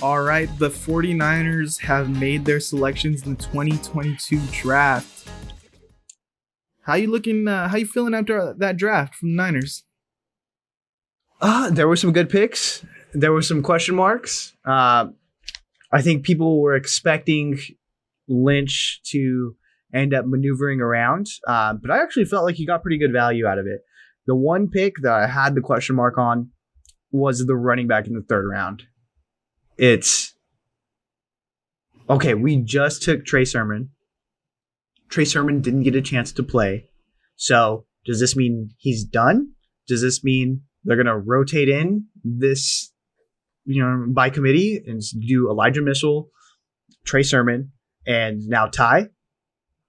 All right, the 49ers have made their selections in the 2022 draft. How you looking? How you feeling after that draft from the Niners? There were some good picks. There were some question marks. I think people were expecting Lynch to end up maneuvering around, but I actually felt like he got pretty good value out of it. The one pick that I had the question mark on was the running back in the third round. It's okay. We just took Trey Sermon. Trey Sermon didn't get a chance to play. So does this mean he's done? Does this mean they're going to rotate in this, by committee and do Elijah Mitchell, Trey Sermon, and now Ty?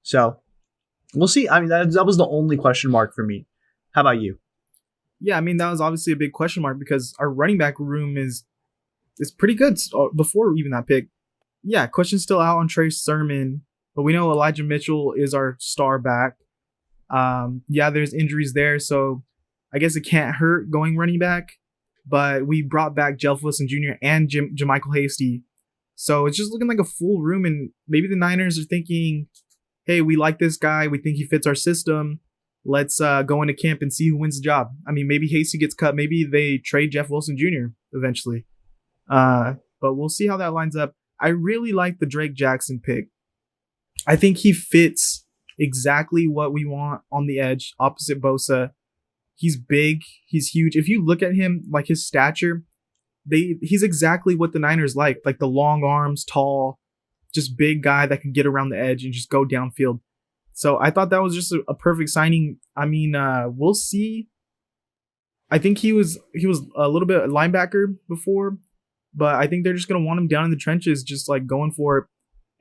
So we'll see. I mean, that was the only question mark for me. How about you? Yeah, I mean, that was obviously a big question mark because our running back room is pretty good before even that pick. Yeah, question's still out on Trey Sermon, but we know Elijah Mitchell is our star back. Yeah, there's injuries there, so I guess it can't hurt going running back. But we brought back Jeff Wilson Jr. and JaMycal Hasty. So it's just looking like a full room, and maybe the Niners are thinking, hey, we like this guy. We think he fits our system. Let's go into camp and see who wins the job. I mean, maybe Hasty gets cut. Maybe they trade Jeff Wilson Jr. eventually. But we'll see how that lines up. I really like the Drake Jackson pick. I think he fits exactly what we want on the edge, opposite Bosa. He's big. He's huge. If you look at him, like his stature, he's exactly what the Niners like the long arms, tall, just big guy that can get around the edge and just go downfield. So I thought that was just a perfect signing. I mean, we'll see. I think he was a little bit a linebacker before, but I think they're just going to want him down in the trenches, just like going for it.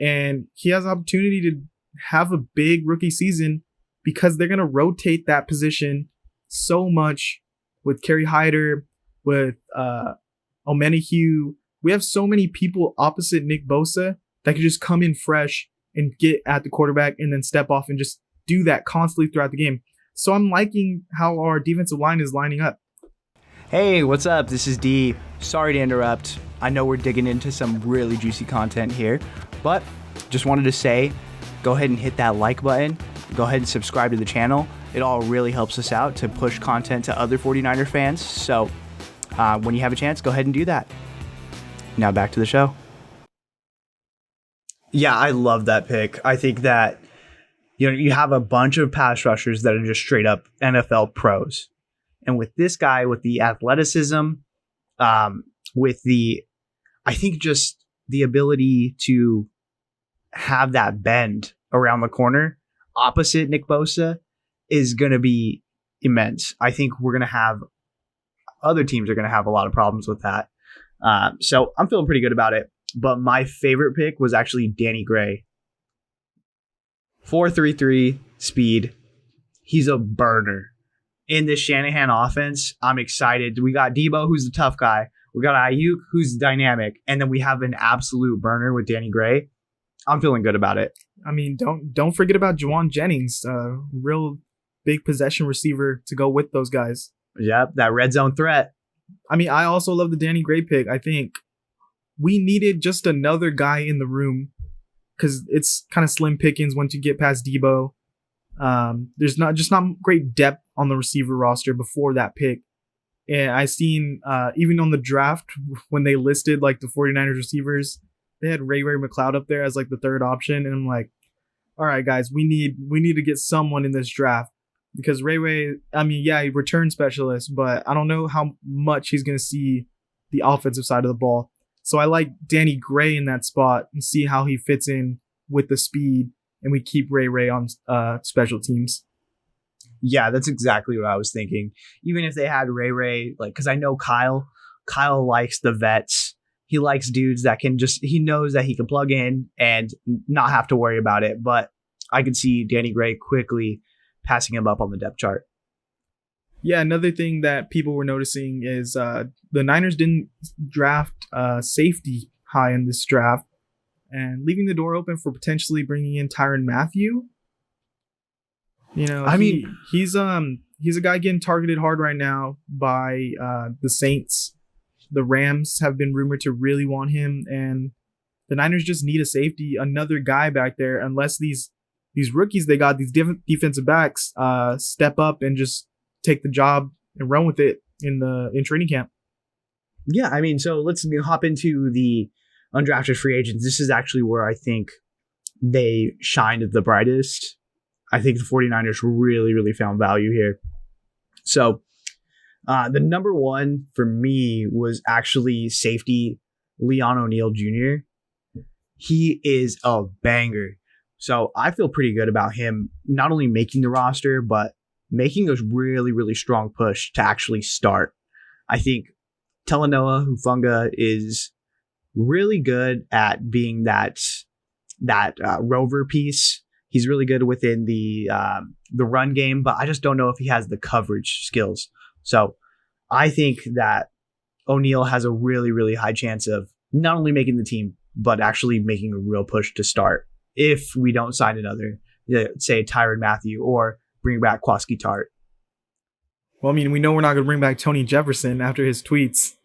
And he has an opportunity to have a big rookie season because they're going to rotate that position so much with Kerry Hyder, with Omenihu. We have so many people opposite Nick Bosa that could just come in fresh and get at the quarterback and then step off and just do that constantly throughout the game. So I'm liking how our defensive line is lining up. Hey, what's up? This is D. Sorry to interrupt. I know we're digging into some really juicy content here, but just wanted to say, go ahead and hit that like button. Go ahead and subscribe to the channel. It all really helps us out to push content to other 49er fans. So when you have a chance, go ahead and do that. Now back to the show. Yeah, I love that pick. I think that you have a bunch of pass rushers that are just straight up NFL pros. And with this guy, with the athleticism, with I think just the ability to have that bend around the corner opposite Nick Bosa is going to be immense. I think other teams are going to have a lot of problems with that. So I'm feeling pretty good about it. But my favorite pick was actually Danny Gray. 4.33 speed. He's a burner. In this Shanahan offense, I'm excited. We got Debo, who's the tough guy. We got Ayuk, who's dynamic. And then we have an absolute burner with Danny Gray. I'm feeling good about it. I mean, don't forget about Juwan Jennings, real big possession receiver to go with those guys. Yep, that red zone threat. I mean, I also love the Danny Gray pick. I think we needed just another guy in the room because it's kind of slim pickings once you get past Debo. There's not great depth on the receiver roster before that pick. And I seen even on the draft when they listed like the 49ers receivers, they had Ray McCloud up there as like the third option. And I'm like, all right, guys, we need to get someone in this draft because Ray, I mean, yeah, he return specialist, but I don't know how much he's going to see the offensive side of the ball. So I like Danny Gray in that spot and see how he fits in with the speed, and we keep Ray on special teams. Yeah, that's exactly what I was thinking. Even if they had Ray, like, because I know Kyle likes the vets. He likes dudes that he knows that he can plug in and not have to worry about it. But I could see Danny Gray quickly passing him up on the depth chart. Yeah, another thing that people were noticing is the Niners didn't draft safety high in this draft, and leaving the door open for potentially bringing in Tyrann Mathieu. You know, I mean, he's a guy getting targeted hard right now by the Saints. The Rams have been rumored to really want him, and the Niners just need a safety, another guy back there. Unless these rookies they got, these different defensive backs, step up and just take the job and run with it in training camp. yeah, I mean, so let's hop into the undrafted free agents. This is actually where I think they shined the brightest. I think the 49ers really, really found value here. So the number one for me was actually safety Leon O'Neal Jr. He is a banger. So I feel pretty good about him not only making the roster, but making a really, really strong push to actually start. I think Talanoa Hufanga is really good at being that rover piece. He's really good within the run game, but I just don't know if he has the coverage skills. So I think that O'Neal has a really, really high chance of not only making the team, but actually making a real push to start if we don't sign another, say, Tyrann Mathieu or bring back Kwaski Tart. Well, I mean, we know we're not going to bring back Tony Jefferson after his tweets.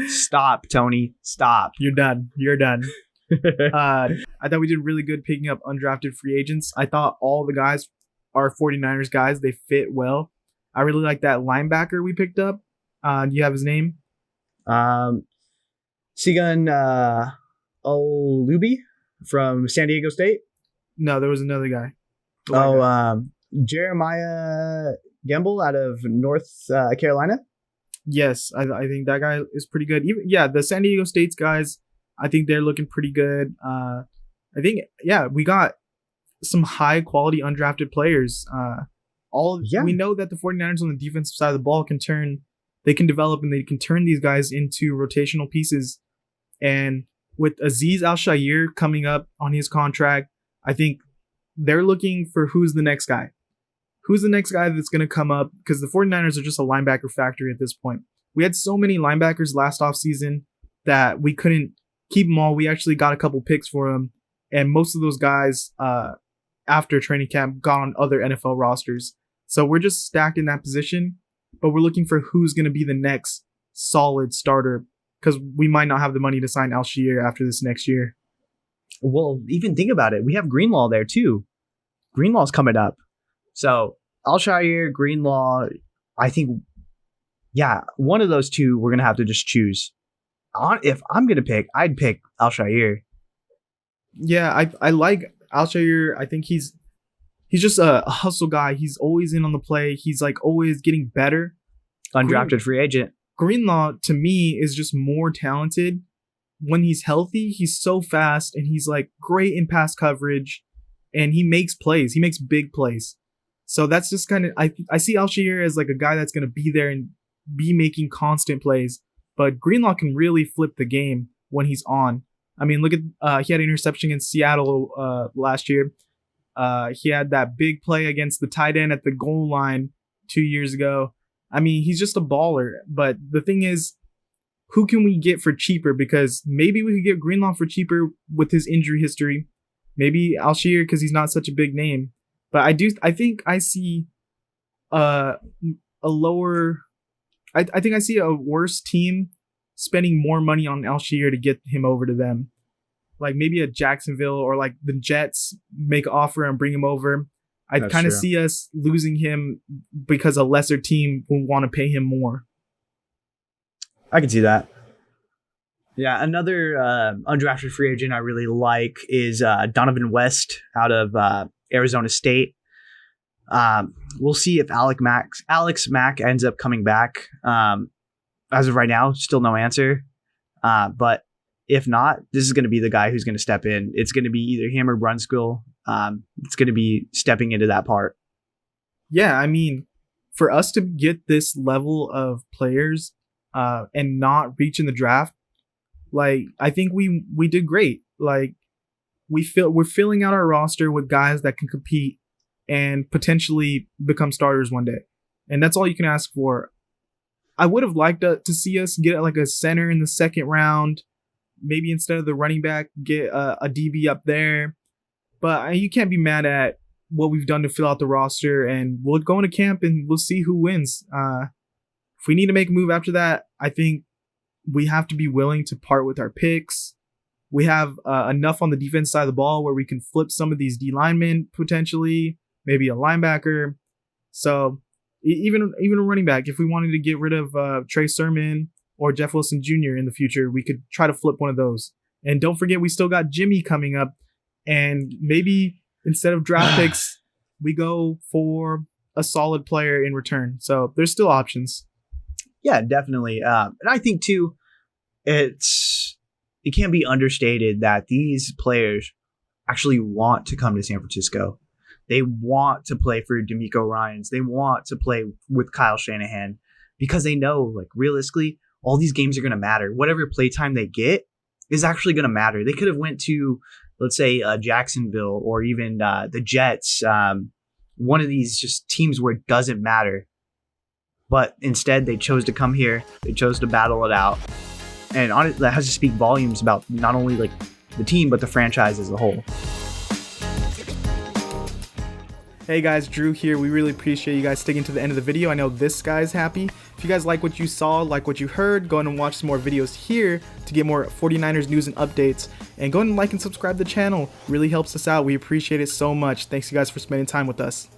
Stop, Tony. Stop. You're done. You're done. I thought we did really good picking up undrafted free agents. I thought all the guys are 49ers guys. They fit well. I really like that linebacker we picked up. Do you have his name? Sigan Olubi from San Diego State. No, there was another guy. Jeremiah Gamble out of North Carolina. Yes, I think that guy is pretty good. Even the San Diego State's guys, I think they're looking pretty good. I think we got some high quality undrafted players. We know that the 49ers on the defensive side of the ball can develop and they can turn these guys into rotational pieces. And with Azeez Al-Shaair coming up on his contract, I think they're looking for who's the next guy. Who's the next guy that's going to come up? Because the 49ers are just a linebacker factory at this point. We had so many linebackers last offseason that we couldn't keep them all. We actually got a couple picks for them. And most of those guys, after training camp, got on other NFL rosters. So we're just stacked in that position. But we're looking for who's going to be the next solid starter. Because we might not have the money to sign Al-Shaair after this next year. Well, even think about it. We have Greenlaw there too. Greenlaw's coming up. So Al-Shaair, Greenlaw, I think, one of those two we're going to have to just choose. If I'm going to pick, I'd pick Al-Shaair. Yeah, I like Al-Shaair. I think he's just a hustle guy. He's always in on the play. He's like always getting better. Undrafted free agent. Greenlaw, to me, is just more talented. When he's healthy, he's so fast and he's like great in pass coverage and he makes plays. He makes big plays. So that's just kind of, I see Al-Shaair as like a guy that's going to be there and be making constant plays. But Greenlaw can really flip the game when he's on. I mean, look at, he had an interception against Seattle last year. He had that big play against the tight end at the goal line 2 years ago. I mean, he's just a baller. But the thing is, who can we get for cheaper? Because maybe we could get Greenlaw for cheaper with his injury history. Maybe Al-Shaair because he's not such a big name. But I think I see a lower. I think I see a worse team spending more money on Al-Shaair to get him over to them. Like maybe a Jacksonville or like the Jets make an offer and bring him over. I kind of see us losing him because a lesser team will want to pay him more. I can see that. Yeah, another undrafted free agent I really like is Donovan West out of Arizona State. We'll see if Alex Mack ends up coming back. As of right now, still no answer. But if not, this is going to be the guy who's going to step in. It's going to be either him or Brunskill. It's going to be stepping into that part. Yeah, I mean, for us to get this level of players and not reach in the draft, like I think we did great. Like we're filling out our roster with guys that can compete and potentially become starters one day. And that's all you can ask for. I would have liked to see us get like a center in the second round. Maybe instead of the running back, get a DB up there. But you can't be mad at what we've done to fill out the roster, and we'll go into camp and we'll see who wins. If we need to make a move after that, I think we have to be willing to part with our picks. We have enough on the defense side of the ball where we can flip some of these D linemen potentially, maybe a linebacker. So even a running back, if we wanted to get rid of Trey Sermon or Jeff Wilson Jr. in the future, we could try to flip one of those. And don't forget, we still got Jimmy coming up, and maybe instead of draft picks, we go for a solid player in return. So there's still options. Yeah, definitely. And I think too, it can't be understated that these players actually want to come to San Francisco. They want to play for D'Amico Ryans. They want to play with Kyle Shanahan because they know, like, realistically, all these games are going to matter. Whatever playtime they get is actually going to matter. They could have went to, let's say, Jacksonville or even the Jets, one of these just teams where it doesn't matter. But instead, they chose to come here. They chose to battle it out. And that has to speak volumes about not only like the team, but the franchise as a whole. Hey guys, Drew here. We really appreciate you guys sticking to the end of the video. I know this guy's happy. If you guys like what you saw, like what you heard, go ahead and watch some more videos here to get more 49ers news and updates. And go ahead and like and subscribe to the channel. Really helps us out. We appreciate it so much. Thanks you guys for spending time with us.